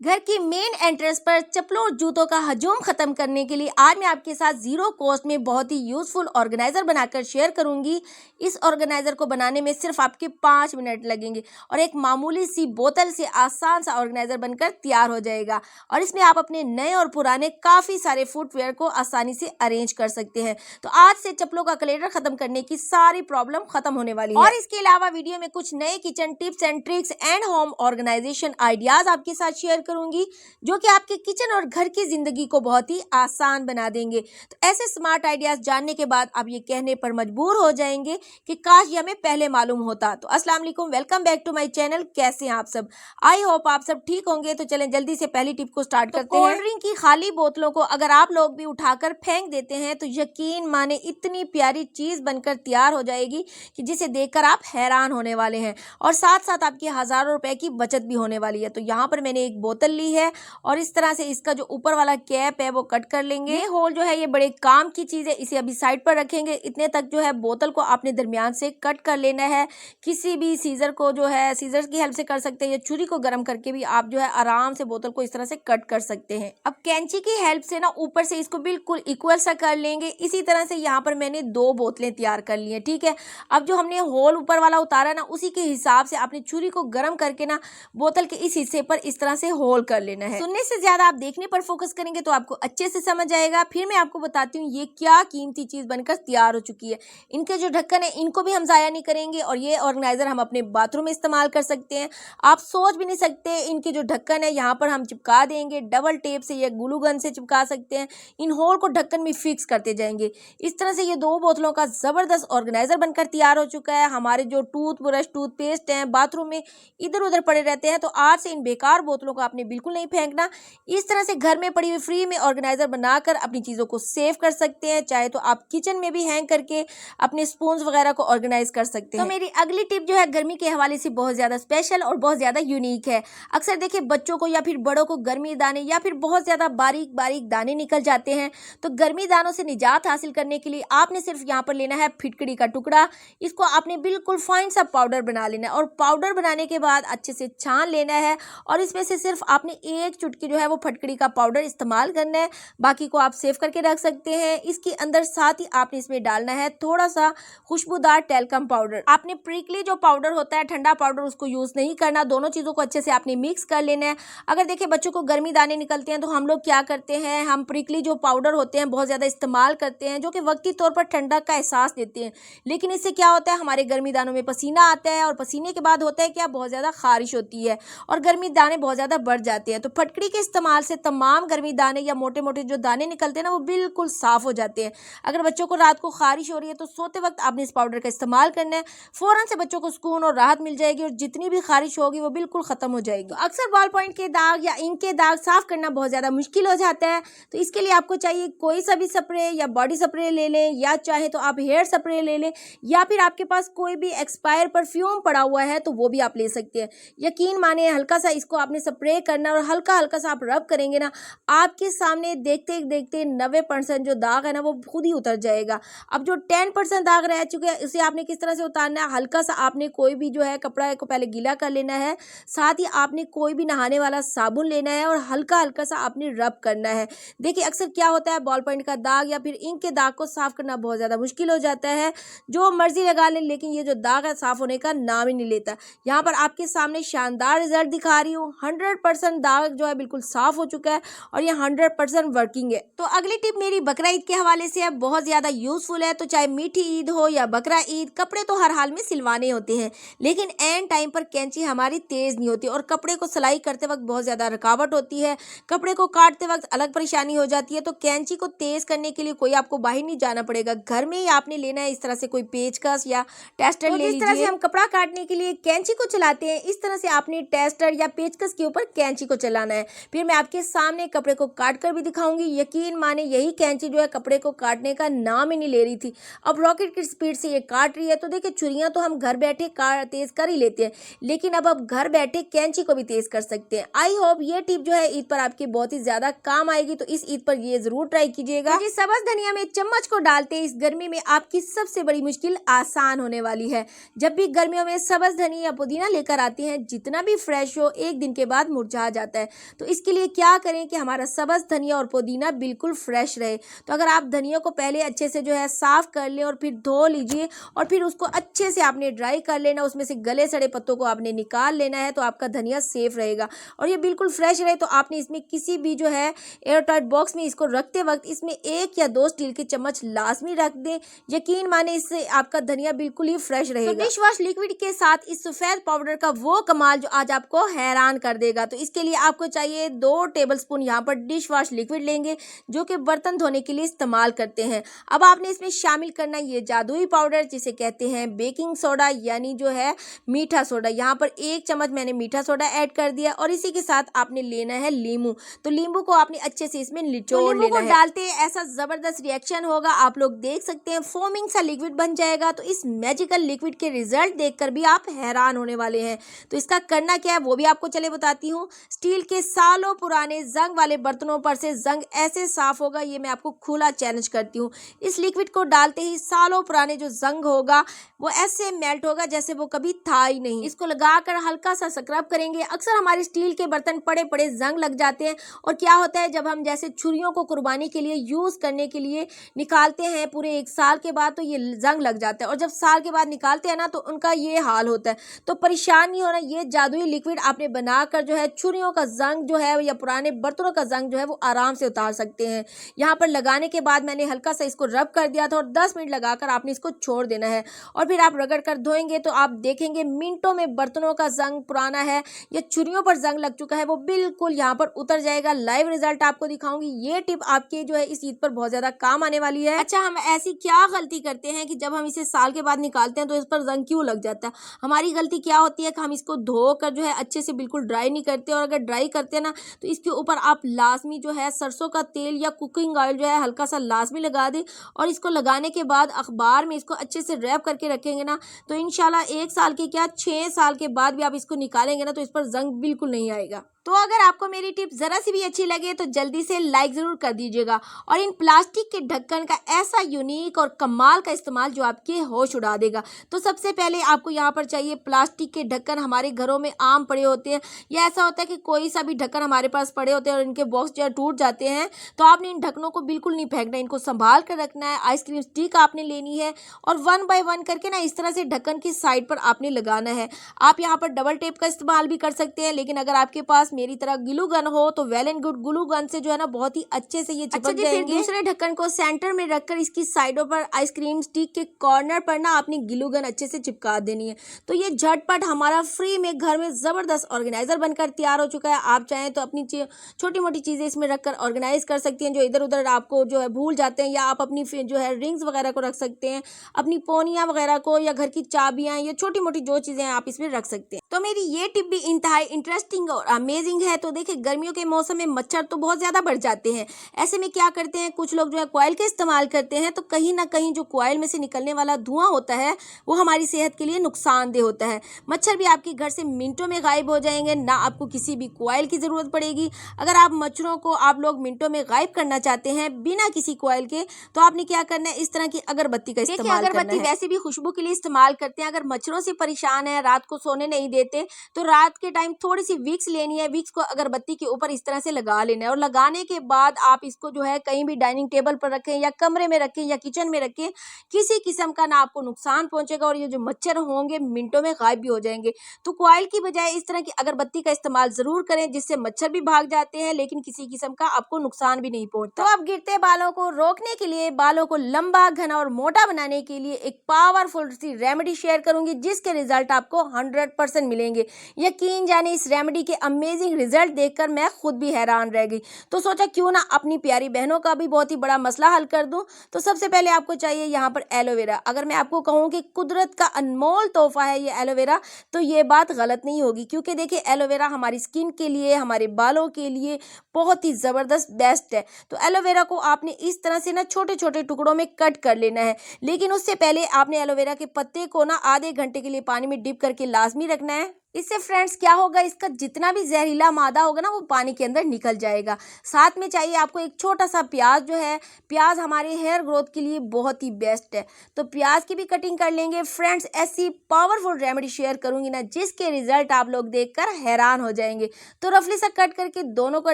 घर की main entrance पर चप्पलों और जूतों का हजूम खत्म करने के लिए आज मैं आपके साथ जीरो कॉस्ट में बहुत ही यूजफुल ऑर्गेनाइजर बनाकर शेयर करूंगी। इस ऑर्गेनाइजर को बनाने में सिर्फ आपके 5 मिनट लगेंगे और एक मामूली सी बोतल से आसान सा ऑर्गेनाइजर बनकर तैयार हो जाएगा। और इसमें आप अपने नए और पुराने काफी सारे फुटवेयर को आसानी से अरेंज कर सकते हैं। तो आज से चप्पलों का क्लेटर खत्म करने की सारी प्रॉब्लम खत्म होने वाली है। और इसके अलावा वीडियो में कुछ नए kitchen tips and tricks and home organization ideas आपके साथ शेयर करूंगी जो कि आपके किचन और घर की जिंदगी को बहुत ही आसान बना देंगे। तो ऐसे स्मार्ट आइडियाज जानने के बाद आप ये कहने पर मजबूर हो जाएंगे कि काश ये हमें पहले मालूम होता। तो अस्सलाम वालेकुम, welcome back to my channel. कैसे हैं आप सब? आई होप आप सब ठीक होंगे। तो चलें जल्दी से पहली टिप को स्टार्ट करते हैं। कोल्ड ड्रिंक की खाली बोतलों को अगर आप लोग भी उठाकर फेंक देते हैं तो यकीन माने इतनी प्यारी चीज बनकर तैयार हो जाएगी कि जिसे देखकर आप हैरान होने वाले हैं और साथ साथ आपकी हजारों रुपए की बचत भी होने वाली है। तो यहाँ पर मैंने एक बोतल ली है और इस तरह से इसका जो ऊपर वाला कैप है वो कट कर लेंगे। ये होल जो है ये बड़े काम की चीज है, इसे अभी साइड पर रखेंगे। इतने तक जो है बोतल को आपने दरमियान से कट कर लेना है। किसी भी सीजर को जो है सीजर की हेल्प से कर सकते हैं या छुरी को गर्म करके भी आप जो है आराम से बोतल को इस तरह से कट कर सकते हैं। अब कैंची की हेल्प से ना ऊपर से इसको बिल्कुल इक्वल सा कर लेंगे। इसी तरह से यहाँ पर मैंने 2 बोतलें तैयार कर ली है। ठीक है, अब जो हमने होल ऊपर वाला उतारा ना उसी के हिसाब से आपने छुरी को गर्म करके ना बोतल के इस हिस्से पर इस तरह से होल कर लेना है। सुनने से ज्यादा आप देखने पर फोकस करेंगे तो आपको अच्छे से समझ आएगा। फिर मैं आपको बताती हूँ ये क्या कीमती चीज बनकर तैयार हो चुकी है। इनके जो ढक्कन है इनको भी हम जाया नहीं करेंगे और ये ऑर्गेनाइजर हम अपने बाथरूम में इस्तेमाल कर सकते हैं। आप सोच भी नहीं सकते इनके जो ढक्कन है यहाँ पर हम चिपका देंगे डबल टेप से या ग्लू गन से चिपका सकते हैं। इन होल को ढक्कन में फिक्स करते जाएंगे। इस तरह से ये 2 बोतलों का जबरदस्त ऑर्गेनाइजर बनकर तैयार हो चुका है। हमारे जो टूथब्रश टूथपेस्ट हैं बाथरूम में इधर उधर पड़े रहते हैं, तो आज से इन बेकार बोतलों को आपने बिल्कुल नहीं फेंकना। इस तरह से घर में पड़ी हुई फ्री में ऑर्गेनाइजर बनाकर अपनी चीजों को सेव कर सकते हैं। चाहे तो आप किचन में भी हैंग करके अपने स्पून्स वगैरह को ऑर्गेनाइज कर सकते हैं। तो मेरी अगली टिप जो है गर्मी के हवाले से बहुत ज्यादा स्पेशल और बहुत ज्यादा यूनिक है। अक्सर देखिए बच्चों को या फिर बड़ों को गर्मी दाने या फिर बहुत ज्यादा बारीक बारीक दाने निकल जाते हैं। तो गर्मी दानों से निजात हासिल करने के लिए आपने सिर्फ यहाँ पर लेना है फिटकड़ी का टुकड़ा। इसको आपने बिल्कुल फाइन सा पाउडर बना लेना है और पाउडर बनाने के बाद अच्छे से छान लेना है और इसमें से सिर्फ आपने 1 चुटकी जो है वो फटकड़ी का पाउडर इस्तेमाल करना है। बाकी को आप सेव करके रख सकते हैं। इसके अंदर साथ ही आपने इसमें डालना है थोड़ा सा खुशबूदार टेल्कम पाउडर। आपने प्रिकली जो पाउडर होता है ठंडा पाउडर उसको यूज नहीं करना। दोनों चीजों को अच्छे से आपने मिक्स कर लेना है। अगर देखिए बच्चों को गर्मी दाने निकलते हैं तो हम लोग क्या करते हैं, हम प्रिकली जो पाउडर होते हैं बहुत ज्यादा इस्तेमाल करते हैं जो कि वक्ती तौर पर ठंडक का एहसास देते हैं। लेकिन इससे क्या होता है हमारे गर्मी दानों में पसीना आता है और पसीने के बाद होता है क्या बहुत ज्यादा खारिश होती है और गर्मी दाने बहुत ज्यादा बढ़ जाते हैं। तो फटकड़ी के इस्तेमाल से तमाम गर्मी दाने या मोटे मोटे जो दाने निकलते हैं ना वो बिल्कुल साफ हो जाते हैं। अगर बच्चों को रात को खारिश हो रही है तो सोते वक्त आपने इस पाउडर का इस्तेमाल करना है। फौरन से बच्चों को सुकून और राहत मिल जाएगी और जितनी भी खारिश होगी वो बिल्कुल खत्म हो जाएगी। अक्सर बॉल पॉइंट के दाग या इंक के दाग साफ करना बहुत ज्यादा मुश्किल हो जाता है। तो इसके लिए आपको चाहिए कोई सा भी स्प्रे या बॉडी स्प्रे ले लें या चाहे तो आप हेयर स्प्रे ले लें या फिर आपके पास कोई भी एक्सपायर परफ्यूम पड़ा हुआ है तो वो भी आप ले सकते हैं। यकीन माने हल्का सा इसको आपने स्प्रे करना और हल्का हल्का सा आप रब करेंगे ना आपके सामने देखते देखते 90% जो दाग है ना वो खुद ही उतर जाएगा। अब जो 10% दाग रह चुके हैं उसे आपने किस तरह से उतारना है, हल्का सा आपने कोई भी जो है कपड़ा को पहले गीला कर लेना है। साथ ही आपने कोई भी नहाने वाला साबुन लेना है और हल्का हल्का सा आपने रब करना है। देखिए अक्सर क्या होता है बॉल पॉइंट का दाग या फिर इंक के दाग को साफ करना बहुत ज्यादा मुश्किल हो जाता है। जो मर्जी लगा ले लेकिन ये जो दाग है साफ होने का नाम ही नहीं लेता। यहाँ पर आपके सामने शानदार रिजल्ट दिखा रही हूँ। 100% दाग जो है बिल्कुल साफ हो चुका है और ये 100% वर्किंग है। तो अगली टिप मेरी बकरा ईद के हवाले से है, बहुत ज्यादा यूजफुल है। तो चाहे मीठी ईद हो या बकरा ईद, कपड़े तो हर हाल में सिलवाने होते हैं लेकिन एंड टाइम पर कैंची हमारी तेज नहीं होती और कपड़े को सिलाई करते वक्त बहुत ज्यादा रुकावट होती है। कपड़े को काटते वक्त अलग परेशानी हो जाती है। तो कैंची को तेज करने के लिए कोई आपको बाहर नहीं जाना पड़ेगा, घर में ही आपने लेना है। इस तरह से कोई पेचकस या टेस्टर ले लीजिए। इस तरह से हम कपड़ा काटने के लिए कैंची को चलाते हैं, इस तरह से आपने टेस्टर या पेचकस के ऊपर कैंची को चलाना है। फिर मैं आपके सामने कपड़े को काट कर भी दिखाऊंगी। यकीन माने यही कैंची जो है कपड़े को काटने का नाम ही नहीं ले रही थी, अब रॉकेट की स्पीड से ये काट रही है। तो देखिए चुरियां तो हम घर बैठे तेज कर ही लेते हैं लेकिन अब घर बैठे कैंची को भी तेज कर सकते हैं। आई होप ये टिप जो है ईद पर आपके बहुत ही ज्यादा काम आएगी। तो इस ईद पर ये जरूर ट्राई कीजिएगा। सब्ज धनिया में चम्मच को डालते इस गर्मी में आपकी सबसे बड़ी मुश्किल आसान होने वाली है। जब भी गर्मियों में सब्ज धनिया या पुदीना लेकर आते हैं जितना भी फ्रेश हो 1 दिन के बाद मुरझा मुरझा जाता है। तो इसके लिए क्या करें कि हमारा सब्ज़ धनिया और पुदीना बिल्कुल फ्रेश रहे। तो अगर आप धनिया को पहले अच्छे से जो है साफ़ कर लें और फिर धो लीजिए और फिर उसको अच्छे से आपने ड्राई कर लेना, उसमें से गले सड़े पत्तों को आपने निकाल लेना है, तो आपका धनिया सेफ रहेगा और ये बिल्कुल फ्रेश रहे। तो आपने इसमें किसी भी जो है एयर टाइट बॉक्स में इसको रखते वक्त इसमें 1 या 2 स्टील के चम्मच लाजमी रख दें। यकीन माने इससे आपका धनिया बिल्कुल ही फ्रेश रहेगा। तो डिश वॉश लिक्विड के साथ इस सफ़ेद पाउडर का वो कमाल जो आज आपको हैरान कर देगा। तो इसके लिए आपको चाहिए 2 टेबलस्पून यहाँ पर डिश वॉश लिक्विड लेंगे जो कि बर्तन धोने के लिए इस्तेमाल करते हैं। अब आपने इसमें शामिल करना ये जादुई पाउडर जिसे कहते हैं बेकिंग सोडा यानी जो है मीठा सोडा। यहाँ पर 1 चम्मच मैंने मीठा सोडा ऐड कर दिया और इसी के साथ आपने लेना है नींबू। तो नींबू को आपने अच्छे से इसमें निचोड़ लेना है। डालते ऐसा जबरदस्त रिएक्शन होगा, आप लोग देख सकते हैं फोमिंग सा लिक्विड बन जाएगा। तो इस मैजिकल लिक्विड के रिजल्ट देखकर भी आप हैरान होने वाले हैं। तो इसका करना क्या है वो भी आपको चले बताती हूँ। स्टील के सालों पुराने जंग वाले बर्तनों पर से जंग ऐसे साफ होगा, ये मैं आपको खुला चैलेंज करती हूँ। इस लिक्विड को डालते ही सालों पुराने जो जंग होगा वो ऐसे मेल्ट होगा जैसे वो कभी था ही नहीं। इसको लगाकर हल्का सा स्क्रब करेंगे। अक्सर हमारे स्टील के बर्तन पड़े पड़े जंग लग जाते हैं और क्या होता है जब हम जैसे छुरियों को कुर्बानी के लिए यूज करने के लिए निकालते हैं पूरे 1 साल के बाद तो ये जंग लग जाता है और जब साल के बाद निकालते हैं ना तो उनका ये हाल होता है। तो परेशान नहीं होना, ये जादुई लिक्विड आपने बनाकर जो है छुरियों का जंग जो है या पुराने बर्तनों का जंग जो है वो आराम से उतार सकते हैं। यहाँ पर लगाने के बाद मैंने हल्का सा इसको रब कर दिया था और 10 मिनट लगाकर आपने इसको छोड़ देना है और फिर आप रगड़ कर धोएंगे तो आप देखेंगे मिनटों में बर्तनों का जंग पुराना है या छुरियों पर जंग लग चुका है वो बिल्कुल यहाँ पर उतर जाएगा। लाइव रिजल्ट आपको दिखाऊंगी। ये टिप आपके जो है इस ईद पर बहुत ज्यादा काम आने वाली है। अच्छा, हम ऐसी क्या गलती करते हैं कि जब हम इसे साल के बाद निकालते हैं तो इस पर जंग क्यों लग जाता है? हमारी गलती क्या होती है कि हम इसको धोकर जो है अच्छे से बिल्कुल ड्राई नहीं करते और अगर ड्राई करते हैं ना तो इसके ऊपर आप लाजमी जो है सरसों का तेल या कुकिंग ऑयल जो है हल्का सा लाजमी लगा दें और इसको लगाने के बाद अखबार में इसको अच्छे से रैप करके रखेंगे ना तो इंशाल्लाह 1 साल के क्या 6 साल के बाद भी आप इसको निकालेंगे ना तो इस पर जंग बिल्कुल नहीं आएगा। तो अगर आपको मेरी टिप ज़रा सी भी अच्छी लगे तो जल्दी से लाइक ज़रूर कर दीजिएगा और इन प्लास्टिक के ढक्कन का ऐसा यूनिक और कमाल का इस्तेमाल जो आपके होश उड़ा देगा। तो सबसे पहले आपको यहाँ पर चाहिए प्लास्टिक के ढक्कन। हमारे घरों में आम पड़े होते हैं या ऐसा होता है कि कोई सा भी ढक्कन हमारे पास पड़े होते हैं और इनके बॉक्स जो है टूट जाते हैं। तो आपने इन ढक्कनों को बिल्कुल नहीं फेंकना, इनको संभाल कर रखना है। आइसक्रीम स्टिक आपने लेनी है और 1 बाय 1 करके ना इस तरह से ढक्कन की साइड पर आपने लगाना है। आप यहाँ पर डबल टेप का इस्तेमाल भी कर सकते हैं, लेकिन अगर आपके पास मेरी तरह ग्लू गन हो तो well and good glue gun से जो है ना बहुत ही अच्छे से ये चिपक जाएंगे। फिर दूसरे ढक्कन को सेंटर में रखकर इसकी साइडों पर आइसक्रीम स्टिक के कॉर्नर पर ना आपने ग्लू गन अच्छे से चिपका देनी है। तो ये झटपट हमारा फ्री में घर में जबरदस्त ऑर्गेनाइजर बनकर तैयार हो चुका है। आप चाहें तो अपनी छोटी मोटी चीजें इसमें रखकर ऑर्गेनाइज कर सकती हैं जो इधर उधर आपको जो है भूल जाते हैं, या आप अपनी जो है रिंग्स वगैरह को रख सकते हैं, अपनी पोनियां वगैरह को, या घर की चाबियां, या छोटी मोटी जो चीजें आप इसमें रख सकते हैं। तो मेरी ये टिप भी इंतहाई इंटरेस्टिंग और अमेजिंग है। तो देखिए गर्मियों के मौसम में मच्छर तो बहुत ज़्यादा बढ़ जाते हैं। ऐसे में क्या करते हैं कुछ लोग जो है कॉइल का इस्तेमाल करते हैं। तो कहीं ना कहीं जो कॉइल में से निकलने वाला धुआं होता है वो हमारी सेहत के लिए नुकसानदेह होता है। मच्छर भी आपके घर से मिनटों में गायब हो जाएंगे, ना आपको किसी भी कॉइल की ज़रूरत पड़ेगी। अगर आप मच्छरों को आप लोग मिनटों में गायब करना चाहते हैं बिना किसी कॉइल के तो आपने क्या करना है, इस तरह की अगरबत्ती का इस्तेमाल करना है। अगरबत्ती वैसे भी खुशबू के लिए इस्तेमाल करते हैं। अगर मच्छरों से परेशान है, रात को सोने नहीं देते, तो रात के टाइम थोड़ी सी विक्स लेनी है। विक्स को अगरबत्ती के ऊपर इस तरह से लगा लेना है और लगाने के बाद आप इसको जो है कहीं भी डाइनिंग टेबल पर रखें या कमरे में रखें या किचन में रखें, किसी किस्म का ना आपको नुकसान पहुंचेगा और ये जो मच्छर होंगे मिनटों में गायब भी हो जाएंगे। तो कॉइल की बजाय इस तरह की अगरबत्ती का इस्तेमाल जरूर करें, जिससे मच्छर भी भाग जाते हैं लेकिन किसी किस्म का आपको नुकसान भी नहीं पहुंचता। तो अब गिरते बालों को रोकने के लिए, बालों को लंबा घना और मोटा बनाने के लिए एक पावरफुल सी रेमेडी शेयर करूंगी जिसके रिजल्ट आपको 100% मिलेंगे। यकीन जाने इस रेमेडी के अमेजिंग रिजल्ट देखकर मैं खुद भी हैरान रह गई। तो सोचा क्यों ना अपनी प्यारी बहनों का भी बहुत ही बड़ा मसला हल कर दूं। तो सबसे पहले आपको चाहिए यहाँ पर एलोवेरा। अगर मैं आपको कहूँ कि कुदरत का अनमोल तोहफा है ये एलोवेरा, तो ये बात गलत नहीं होगी, क्योंकि देखिए एलोवेरा हमारी स्किन के लिए, हमारे बालों के लिए बहुत ही ज़बरदस्त बेस्ट है। तो एलोवेरा को आपने इस तरह से ना छोटे छोटे टुकड़ों में कट कर लेना है, लेकिन उससे पहले आपने एलोवेरा के पत्ते को ना आधे घंटे के लिए पानी में डिप करके लाजमी रखना है। इससे फ्रेंड्स क्या होगा, इसका जितना भी जहरीला मादा होगा ना वो पानी के अंदर निकल जाएगा। साथ में चाहिए आपको एक छोटा सा प्याज, जो है प्याज हमारे हेयर ग्रोथ के लिए बहुत ही बेस्ट है, तो प्याज की भी कटिंग कर लेंगे। फ्रेंड्स ऐसी पावरफुल रेमेडी शेयर करूंगी ना जिसके रिजल्ट आप लोग देखकर हैरान हो जाएंगे। तो रफली सा कट करके दोनों को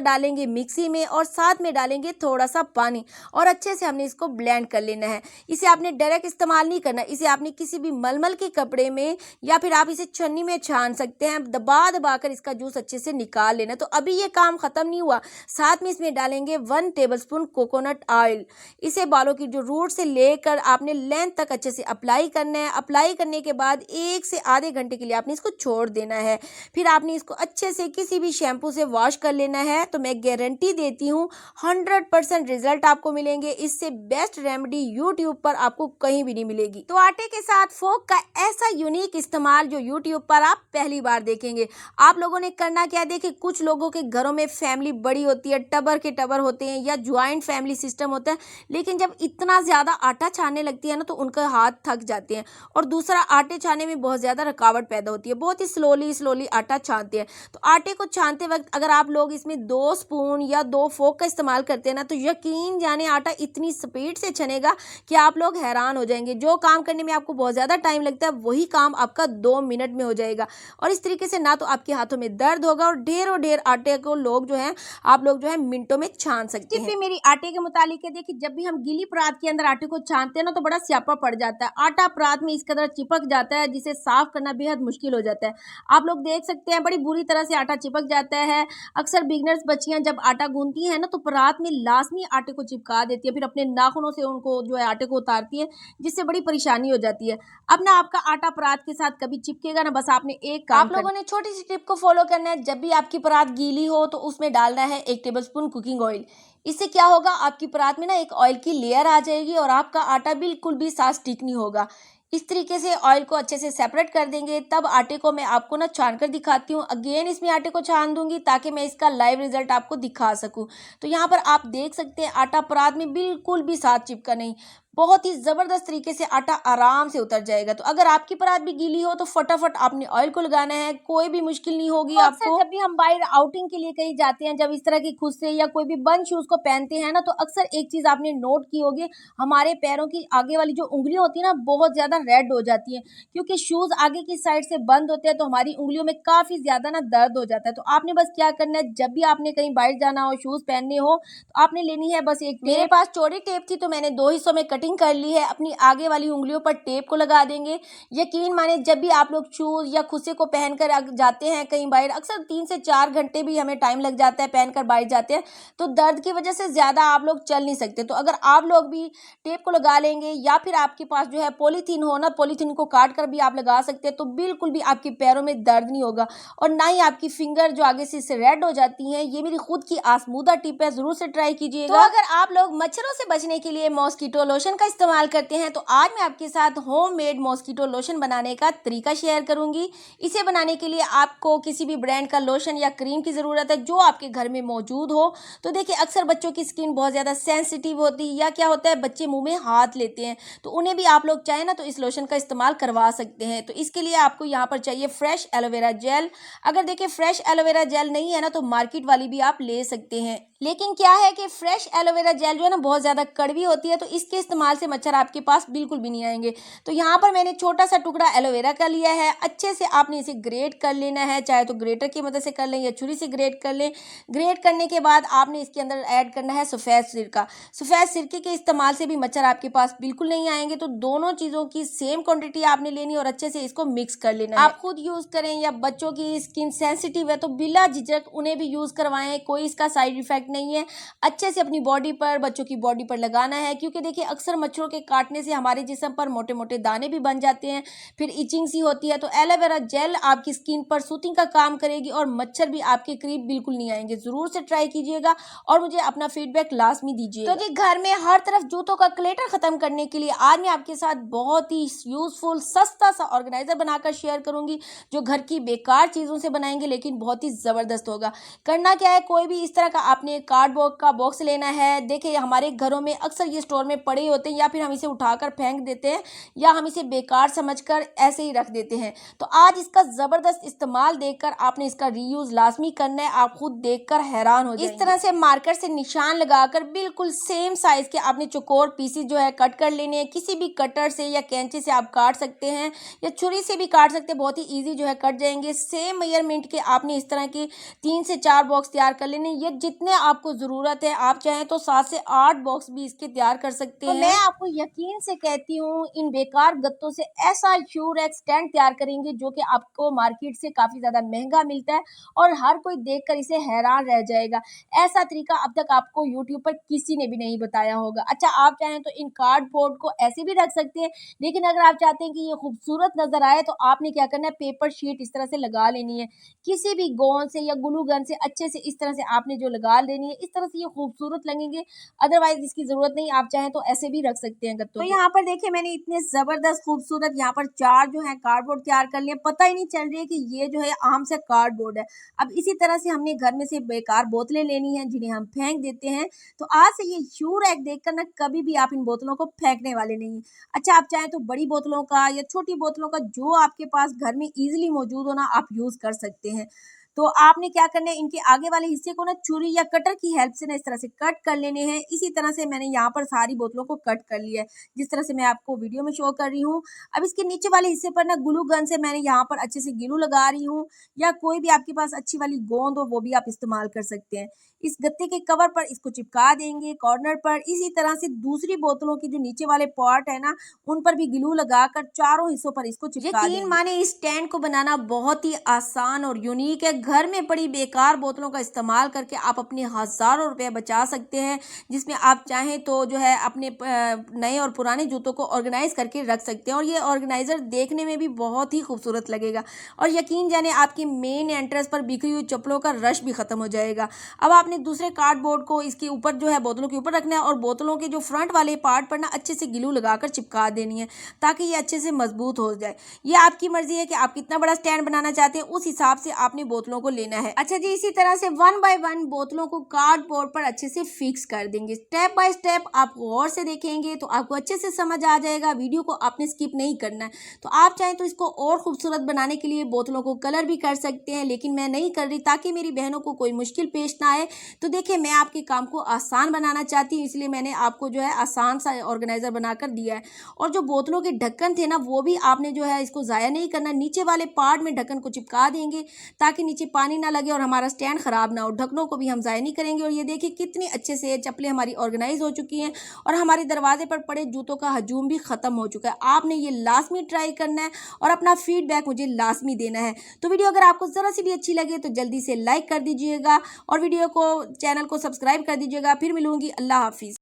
डालेंगे मिक्सी में और साथ में डालेंगे थोड़ा सा पानी और अच्छे से हमने इसको ब्लेंड कर लेना है। इसे आपने डायरेक्ट इस्तेमाल नहीं करना, इसे आपने किसी भी मलमल के कपड़े में या फिर आप इसे छन्नी में छान सकते हैं, दबा दबा कर इसका जूस अच्छे से निकाल लेना। तो अभी ये काम खत्म नहीं हुआ, साथ में इसमें डालेंगे 1 टेबलस्पून कोकोनट ऑयल। इसे बालों की जो रूट से लेकर आपने लेंथ तक अच्छे से अप्लाई करना है। अप्लाई करने के बाद 1 से आधे घंटे के लिए आपने इसको छोड़ देना है। फिर आपने इसको अच्छे से किसी भी शैम्पू से वॉश कर लेना है। तो मैं गारंटी देती हूँ 100% रिजल्ट आपको मिलेंगे। इससे बेस्ट रेमेडी यूट्यूब पर आपको कहीं भी नहीं मिलेगी। तो आटे के साथ फोक का ऐसा यूनिक इस्तेमाल जो यूट्यूब पर आप पहली बार देखेंगे। आप लोगों ने करना क्या है, देखिए कुछ लोगों के घरों में फैमिली बड़ी होती है, टबर के टबर होते हैं या ज्वाइंट फैमिली सिस्टम होता है, लेकिन जब इतना ज़्यादा आटा छानने लगती है ना तो उनका हाथ थक जाते हैं और दूसरा आटे छानने में बहुत ज़्यादा रुकावट पैदा होती है, बहुत ही स्लोली आटा छानते हैं। तो आटे को छानते वक्त अगर आप लोग इसमें 2 स्पून या 2 फोक का इस्तेमाल करते हैं ना तो यकीन जाने आटा इतनी स्पीड से छनेगा कि आप लोग हैरान हो जाएंगे। जो काम करने में आपको बहुत ज़्यादा टाइम लगता है वही काम आपका 2 मिनट में हो जाएगा। और इस तरीके से ना तो आपके हाथों में दर्द होगा और ढेरों ढेर आटे को आप लोग जो है मिनटों में छान सकते हैं। मेरी आटे के मुतालिक है, देखिए जब भी हम गीली परात के अंदर आटे को छानते हैं ना तो बड़ा स्यापा पड़ जाता है, आटा परात में इस कदर चिपक जाता है जिसे साफ करना बेहद मुश्किल हो जाता है। आप लोग देख सकते हैं बड़ी बुरी तरह से आटा चिपक जाता है। अक्सर बिगनर्स बच्चियां जब आटा गूंथती हैं ना तो परात में लाजमी आटे को चिपका देती है, फिर अपने नाखूनों से उनको जो है आटे को उतारती है, जिससे बड़ी परेशानी हो जाती है। अब ना आपका आटा परात के साथ कभी चिपकेगा ना, बस आपने एक काम, आप लोगों ने छोटी सी टिप को फॉलो करना है। जब भी आपकी परात गीली हो तो उसमें डालना है 1 टेबलस्पून कुकिंग ऑयल। इससे क्या होगा, आपकी परात में ना एक ऑयल की लेयर आ जाएगी और आपका आटा बिल्कुल भी साथ स्टिक नहीं होगा। इस तरीके से ऑयल को अच्छे से सेपरेट कर देंगे। तब आटे को मैं आपको ना छान कर दिखाती हूँ। अगेन इसमें आटे को छान दूंगी ताकि मैं इसका लाइव रिजल्ट आपको दिखा सकूं। तो यहाँ पर आप देख सकते हैं आटा परात में बिल्कुल भी साथ चिपका नहीं, बहुत ही ज़बरदस्त तरीके से आटा आराम से उतर जाएगा। तो अगर आपकी परात भी गीली हो तो फटाफट आपने ऑयल को लगाना है, कोई भी मुश्किल नहीं होगी आपको। जब भी हम बाहर आउटिंग के लिए कहीं जाते हैं, जब इस तरह की खुद से या कोई भी बंद शूज़ को पहनते हैं ना तो अक्सर एक चीज़ आपने नोट की होगी, हमारे पैरों की आगे वाली जो उंगलियां होती है ना बहुत ज़्यादा रेड हो जाती हैं, क्योंकि शूज़ आगे की साइड से बंद होते हैं तो हमारी उंगलियों में काफ़ी ज़्यादा ना दर्द हो जाता है। तो आपने बस क्या करना है, जब भी आपने कहीं बाहर जाना हो, शूज़ पहनने हो, तो आपने लेनी है बस एक टेप। मेरे पास चौड़ी टेप थी तो मैंने 2 हिस्सों में कटिंग कर ली है। अपनी आगे वाली उंगलियों पर टेप को लगा देंगे। यकीन माने जब भी आप लोग शूज या खुसे को पहनकर जाते हैं कहीं बाहर, अक्सर 3 से 4 घंटे भी हमें टाइम लग जाता है पहनकर बाहर जाते हैं, तो दर्द की वजह से ज्यादा आप लोग चल नहीं सकते। तो अगर आप लोग भी टेप को लगा लेंगे या फिर आपके पास जो है पॉलीथीन हो ना, पॉलीथीन को काट कर भी आप लगा सकते हैं, तो बिल्कुल भी आपके पैरों में दर्द नहीं होगा और ना ही आपकी फिंगर जो आगे से रेड हो जाती हैं। ये मेरी खुद की आजमूदा टिप है, जरूर से ट्राई कीजिएगा। तो अगर आप लोग मच्छरों से बचने के लिए मॉस्किटो लोशन का इस्तेमाल करते हैं तो आज मैं आपके साथ होममेड मॉस्किटो लोशन बनाने का तरीका शेयर करूंगी। इसे बनाने के लिए आपको किसी भी ब्रांड का लोशन या क्रीम की ज़रूरत है जो आपके घर में मौजूद हो। तो देखिए अक्सर बच्चों की स्किन बहुत ज़्यादा सेंसिटिव होती है या क्या होता है बच्चे मुंह में हाथ लेते हैं, तो उन्हें भी आप लोग चाहें ना तो इस लोशन का इस्तेमाल करवा सकते हैं। तो इसके लिए आपको यहाँ पर चाहिए फ्रेश एलोवेरा जेल। अगर देखिए फ्रेश एलोवेरा जेल नहीं है ना तो मार्केट वाली भी आप ले सकते हैं, लेकिन क्या है कि फ्रेश एलोवेरा जेल जो है ना बहुत ज़्यादा कड़वी होती है, तो इसके इस्तेमाल से मच्छर आपके पास बिल्कुल भी नहीं आएंगे। तो यहाँ पर मैंने छोटा सा टुकड़ा एलोवेरा का लिया है, अच्छे से आपने इसे ग्रेट कर लेना है, चाहे तो ग्रेटर की मदद से कर लें या छुरी से ग्रेट कर लें। ग्रेट करने के बाद आपने इसके अंदर ऐड करना है सफ़ेद सिरका। सफ़ेद सिरके के इस्तेमाल से भी मच्छर आपके पास बिल्कुल नहीं आएंगे। तो दोनों चीज़ों की सेम क्वान्टिटी आपने लेनी और अच्छे से इसको मिक्स कर लेना है। आप खुद यूज़ करें या बच्चों की स्किन सेंसिटिव है तो बिला झिझक उन्हें भी यूज़ करवाएं, कोई इसका साइड इफेक्ट नहीं है। अच्छे से अपनी बॉडी पर, बच्चों की बॉडी पर लगाना है, क्योंकि देखिए अक्सर मच्छरों के काटने से हमारे जिस्म पर मोटे मोटे दाने भी बन जाते हैं, फिर इचिंग सी होती है। तो एलोवेरा जेल आपकी स्किन पर सूथिंग का काम करेगी और मच्छर भी आपके करीब बिल्कुल नहीं आएंगे। जरूर से ट्राई कीजिएगा और मुझे अपना फीडबैक लाजमी दीजिएगा। तो जी घर में हर तरफ जूतों का क्लेटर खत्म करने के लिए आज मैं आपके साथ बहुत ही यूजफुल सस्ता सा ऑर्गेनाइजर बनाकर शेयर करूंगी, जो घर की बेकार चीजों से बनाएंगे लेकिन बहुत ही जबरदस्त होगा। करना क्या है, कोई भी इस तरह का आपने ये कार्डबोर्ड का बॉक्स लेना है। देखिए हमारे घरों में अक्सर ये स्टोर में पड़े होते हैं, या फिर हम इसे उठाकर फेंक देते हैं, या हम इसे बेकार समझकर ऐसे ही रख देते हैं। तो आज इसका ज़बरदस्त इस्तेमाल देखकर आपने इसका रीयूज़ लाजमी करना है, आप खुद देखकर हैरान हो जाएंगे। इस तरह से मार्कर से निशान लगाकर बिल्कुल सेम साइज़ के आपने चौकोर पीसेस जो है कट कर लेने हैं। किसी भी कटर से या कैंची से आप काट सकते हैं, या छुरी से भी काट सकते हैं, बहुत ही ईजी जो है कट जाएंगे। सेम मेजरमेंट के आपने इस तरह की 3 से 4 बॉक्स तैयार कर लेने। ये जितने आपको ज़रूरत है, आप चाहें तो 7 से 8 बॉक्स भी इसके तैयार कर सकते हैं। तो मैं आपको यकीन से कहती हूँ, इन बेकार गत्तों से ऐसा श्योर स्टैंड तैयार करेंगे जो कि आपको मार्केट से काफ़ी ज़्यादा महंगा मिलता है, और हर कोई देखकर इसे हैरान रह जाएगा। ऐसा तरीका अब तक आपको यूट्यूब पर किसी ने भी नहीं बताया होगा। अच्छा, आप चाहें तो इन कार्डबोर्ड को ऐसे भी रख सकते हैं, लेकिन अगर आप चाहते हैं कि ये खूबसूरत नज़र आए तो आपने क्या करना है, पेपर शीट इस तरह से लगा लेनी है। किसी भी गोंद से या ग्लू गन से अच्छे से इस तरह से आपने जो लगा लेनी है, इस तरह से ये खूबसूरत लगेंगे। अदरवाइज इसकी ज़रूरत नहीं, आप चाहें तो ऐसे भी रख सकते हैं गत्तों। तो यहाँ पर देखिए मैंने इतने ज़बरदस्त खूबसूरत यहाँ पर 4 जो है कार्डबोर्ड तैयार कर लिए। पता ही नहीं चल रही है कि ये जो है आम से कार्डबोर्ड है। अब इसी तरह से हमने घर में से बेकार बोतलें लेनी है जिन्हें हम फेंक देते हैं। तो आज से ये श्योर एग देखकर ना कभी भी आप इन बोतलों को फेंकने वाले नहीं हैं। अच्छा, आप चाहें तो बड़ी बोतलों का या छोटी बोतलों का, जो आपके पास घर में ईजिली मौजूद हो ना, आप यूज़ कर सकते हैं। तो आपने क्या करना है, इनके आगे वाले हिस्से को ना छुरी या कटर की हेल्प से ना इस तरह से कट कर लेने हैं। इसी तरह से मैंने यहाँ पर सारी बोतलों को कट कर लिया है, जिस तरह से मैं आपको वीडियो में शो कर रही हूँ। अब इसके नीचे वाले हिस्से पर ना ग्लू गन से मैंने यहाँ पर अच्छे से ग्लू लगा रही हूँ, या कोई भी आपके पास अच्छी वाली गोंद हो वो भी आप इस्तेमाल कर सकते हैं। इस गत्ते के कवर पर इसको चिपका देंगे कॉर्नर पर। इसी तरह से दूसरी बोतलों की जो नीचे वाले पार्ट है ना, उन पर भी ग्लू लगाकर चारों हिस्सों पर इसको चिपका देंगे। यकीन माने इस स्टैंड को बनाना बहुत ही आसान और यूनिक है। घर में पड़ी बेकार बोतलों का इस्तेमाल करके आप अपने हज़ारों रुपए बचा सकते हैं, जिसमें आप चाहें तो जो है अपने नए और पुराने जूतों को ऑर्गेनाइज करके रख सकते हैं। और ये ऑर्गेनाइज़र देखने में भी बहुत ही खूबसूरत लगेगा, और यकीन जाने आपकी मेन एंट्रेंस पर बिखरी हुई चप्पलों का रश भी खत्म हो जाएगा। अब आपने दूसरे कार्डबोर्ड को इसके ऊपर जो है बोतलों के ऊपर रखना है, और बोतलों के जो फ्रंट वाले पार्ट पर ना अच्छे से ग्लू लगाकर चिपका देनी है, ताकि ये अच्छे से मजबूत हो जाए। ये आपकी मर्जी है कि आप कितना बड़ा स्टैंड बनाना चाहते हैं, उस हिसाब से आपने बोतलों को लेना है। अच्छा जी, इसी तरह से 1 बाय 1 बोतलों को कार्डबोर्ड पर अच्छे से फिक्स कर देंगे। स्टेप बाय स्टेप आप गौर से देखेंगे तो आपको अच्छे से समझ आ जाएगा। वीडियो को आपने स्किप नहीं करना है। तो आप चाहें तो इसको और खूबसूरत बनाने के लिए बोतलों को कलर भी कर सकते हैं, लेकिन मैं नहीं कर रही ताकि मेरी बहनों को कोई मुश्किल पेश ना आए। तो देखिए, मैं आपके काम को आसान बनाना चाहती हूँ, इसलिए मैंने आपको जो है आसान सा ऑर्गेनाइजर बनाकर दिया है। और जो बोतलों के ढक्कन थे ना, वो भी आपने जो है इसको ज़ाया नहीं करना। नीचे वाले पार्ट में ढक्कन को चिपका देंगे ताकि नीचे पानी ना लगे और हमारा स्टैंड खराब ना हो। ढक्कनों को भी हम ज़ाया नहीं करेंगे। और ये देखिए कितनी अच्छे से चप्पलें हमारी ऑर्गेनाइज हो चुकी हैं, और हमारे दरवाजे पर पड़े जूतों का हजूम भी ख़त्म हो चुका है। आपने ये लाजमी ट्राई करना है और अपना फीडबैक मुझे लाजमी देना है। तो वीडियो अगर आपको ज़रा सी भी अच्छी लगे तो जल्दी से लाइक कर दीजिएगा, और वीडियो को, चैनल को सब्सक्राइब कर दीजिएगा। फिर मिलूंगी, अल्लाह हाफिज़।